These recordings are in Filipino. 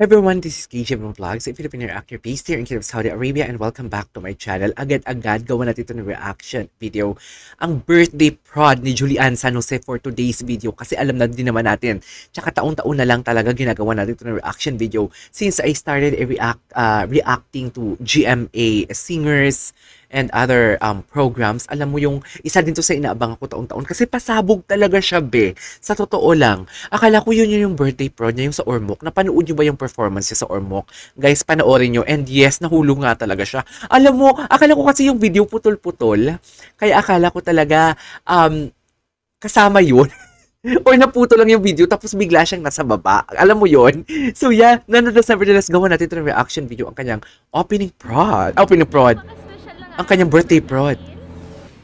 Everyone, this is KJ from Vlogs, a Filipino actor based here in Kingdom of Saudi Arabia, and welcome back to my channel. Agad-agad, gawa natin ito ng reaction video. Ang birthday prod ni Julian San Jose for today's video kasi alam na din naman natin. Tsaka taon-taon na lang talaga ginagawa natin ito ng reaction video since I started reacting to GMA singers and other programs. Alam mo yung isa din to sa inaabang ako taon-taon kasi pasabog talaga siya, be. Sa totoo lang, akala ko yun yung birthday prod niya, yung sa Ormoc. Napanood nyo ba yung performance niya sa Ormoc? Guys, panoorin nyo. And yes, nahulog nga talaga siya. Alam mo, akala ko kasi yung video putol-putol. Kaya akala ko talaga kasama yun. Or naputo lang yung video tapos bigla siyang nasa baba. Alam mo yon. So yeah, nanonood sa video. Let's gawa natin ito ng reaction video. Ang kanyang opening prod. Ang kanyang birthday prod.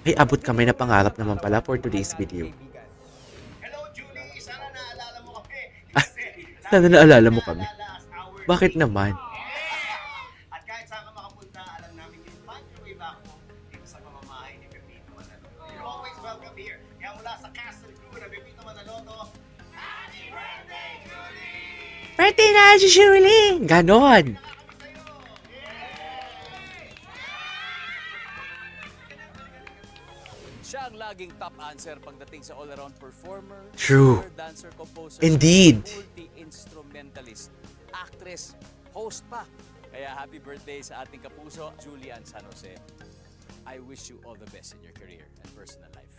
Ay, abot kamay na pangarap naman pala for today's video. Hello, Julie. Sana naalala mo kami. Sana naalala mo kami. Bakit naman? At kahit saan ka makapunta, alam namin yung find your way back home dito sa pamamahay ni Pepito Manaloto. You're always welcome here. Kaya mula sa cast and crew na Pepito Manaloto, Happy Birthday, Julie! Birthday na, Julie! Ganon. Siya ang laging top answer pagdating sa all-around performer, True. singer, dancer, composer, Indeed. multi-instrumentalist, actress, host pa. Kaya happy birthday sa ating kapuso, Julian San Jose. I wish you all the best in your career and personal life.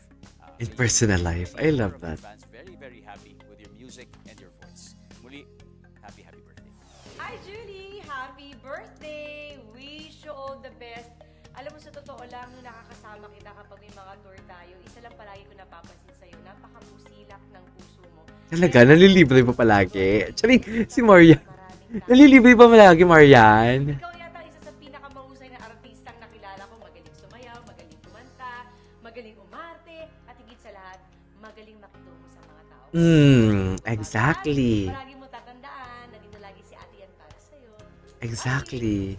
In personal life. I love that. Fans very, very happy with your music and your voice. Muli, happy birthday. Hi Julie! Happy birthday! Wish you all the best. Alam mo, sa totoo lang, nung nakakasama kita kapag may mga tour tayo, isa lang palagi ko napapansin sa'yo, napakamusilak ng puso mo. Talaga, nalilibre pa palagi. Actually, si Marian. Nalilibre pa palagi, Marian. Ikaw yata isa sa pinakamahusay na artistang nakilala ko. Magaling sumayaw, magaling kumanta, magaling umarte, at higit sa lahat, magaling makitungo sa mga tao. Exactly. Palagi mo tatandaan, nandito lagi si Ate Yan para sa'yo. Exactly.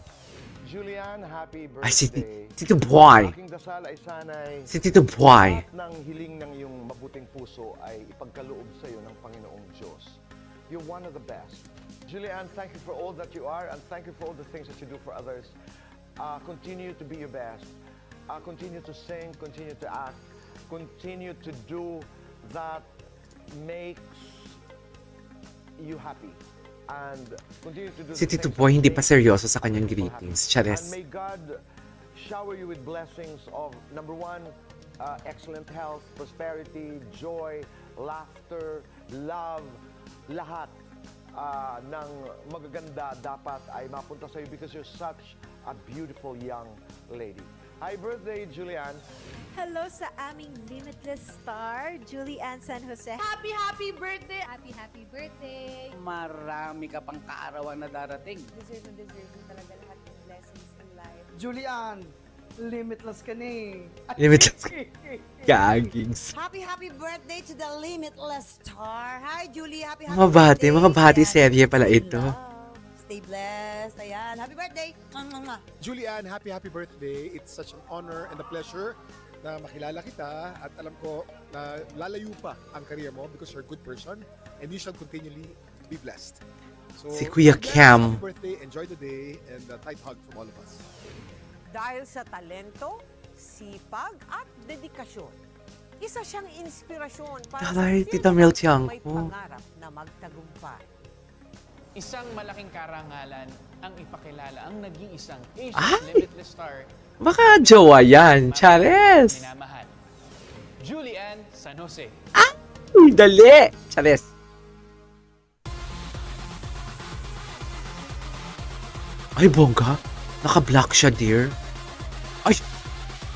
Julian, happy birthday. Ay, si Tito Boy. Aking dasal ay sana'y Si Tito Boy. lahat ng hiling ng iyong mabuting puso ay ipagkaloob sa iyo ng Panginoong Diyos. You're one of the best. Julian, thank you for all that you are and thank you for all the things that you do for others. Continue to be your best. Continue to sing, continue to act, continue to do that makes you happy. And continue to do Si the Tito things Boy that hindi pa make seryoso sa kanyang people greetings. happy. And Chares. may God shower you with blessings of, number one, excellent health, prosperity, joy, laughter, love, lahat ng magaganda dapat ay mapunta sa iyo because you're such a beautiful young lady. Happy birthday, Julian. Hello sa aming limitless star, Julian San Jose. Happy birthday! Happy birthday! Marami ka pang kaarawan na darating. Deserve mo talaga lahat ng blessings in life. Julian, limitless ka na eh. Limitless. Gagings. Happy birthday to the limitless star! Hi, Julie! Happy Mga bati, birthday! mga bati Ayan. serye pala Stay ito. love, Stay blessed. Ayan. Happy birthday! Mwah. Julian, happy birthday. It's such an honor and a pleasure na makilala kita at alam ko na lalayo pa ang career mo because you're a good person and you shall continually be blessed. So, Si Kuya congrats, Cam. Happy birthday, enjoy the day, and a tight hug from all of us. Dahil sa talento, sipag at dedikasyon, isa siyang inspirasyon para Taray, sa Tita sino Mel may Tiangco. pangarap na magtagumpay. Isang malaking karangalan ang ipakilala ang nag-iisang Ay! Asia's Limitless Star Baka jowa yan. Chares. minamahal. Julian San Jose. Uy, dali. Chares. Ay, bongga. Naka-black siya, dear. Ay,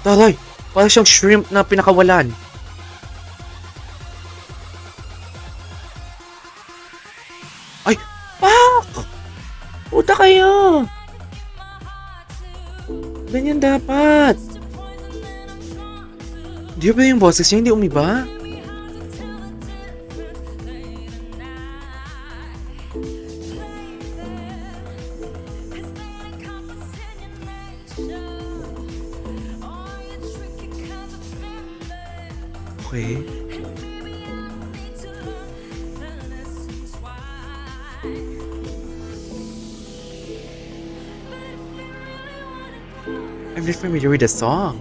taray. Parang siyang shrimp na pinakawalan. Ay, pak! Puta kayo. Ganyan dapat. Di ba yung boses niya hindi umiba? Okay. I'm not familiar with the song.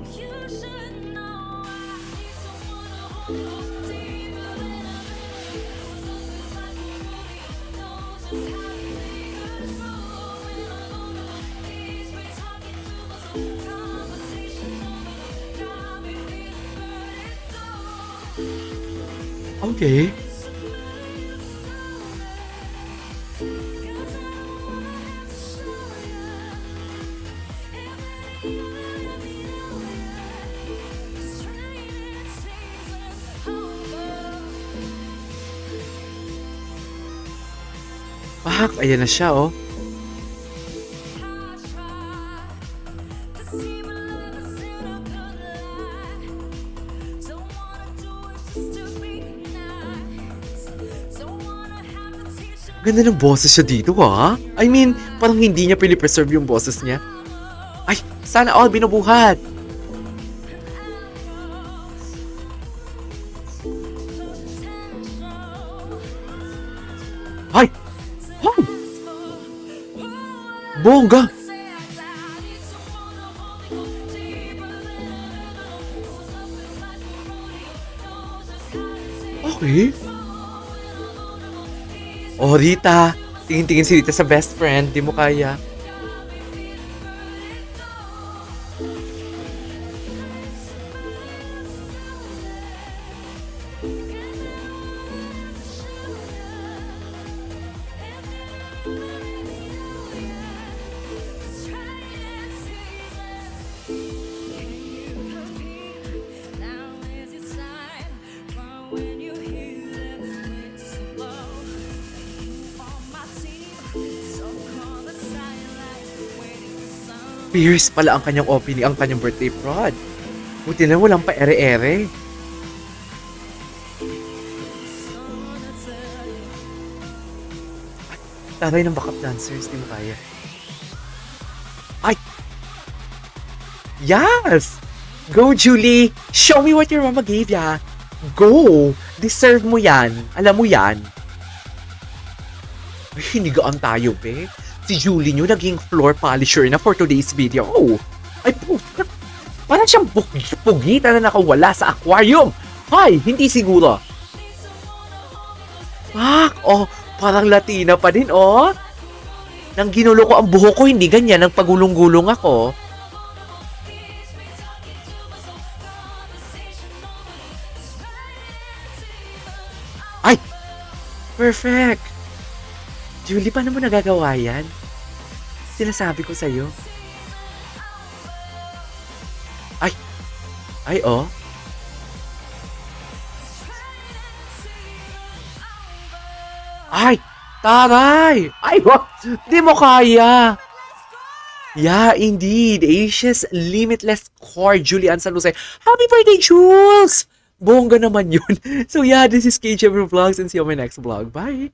Okay. Pak, ayan na siya, oh. Ganda ng boses siya dito, ha? I mean, parang hindi niya pinipreserve yung boses niya. Ay, sana all binubuhat. Ay! Ay! Bongga! Okay. Oh, Rita. Tingin-tingin si Rita sa best friend. Di mo kaya. Fierce pala ang kanyang opening, ang kanyang birthday prod. Buti na walang pa ere-ere. Taray ng backup dancers, di mo kaya. Ay! Yes! Go, Julie! Show me what your mama gave ya! Go! Deserve mo yan. Alam mo yan. Ay, hinigaan tayo, be. Si Julie nyo naging floor polisher na for today's video. Oh, ay puta. Parang siyang pugita na nakawala sa aquarium. Hay, hindi siguro. Oh, parang Latina pa din, oh. Nang ginulo ko ang buhok ko, hindi ganyan. Nang pagulong-gulong ako. Ay! Perfect! Julie, paano mo nagagawa yan? Sinasabi ko sa'yo. Ay! Ay, oh. Ay! Taray! Ay, what? Di mo kaya! Yeah, indeed. Asia's Limitless Core, Julian San Jose. Happy birthday, Jules! Bongga naman yun. So yeah, this is KJ Vlogs and see you on my next vlog. Bye!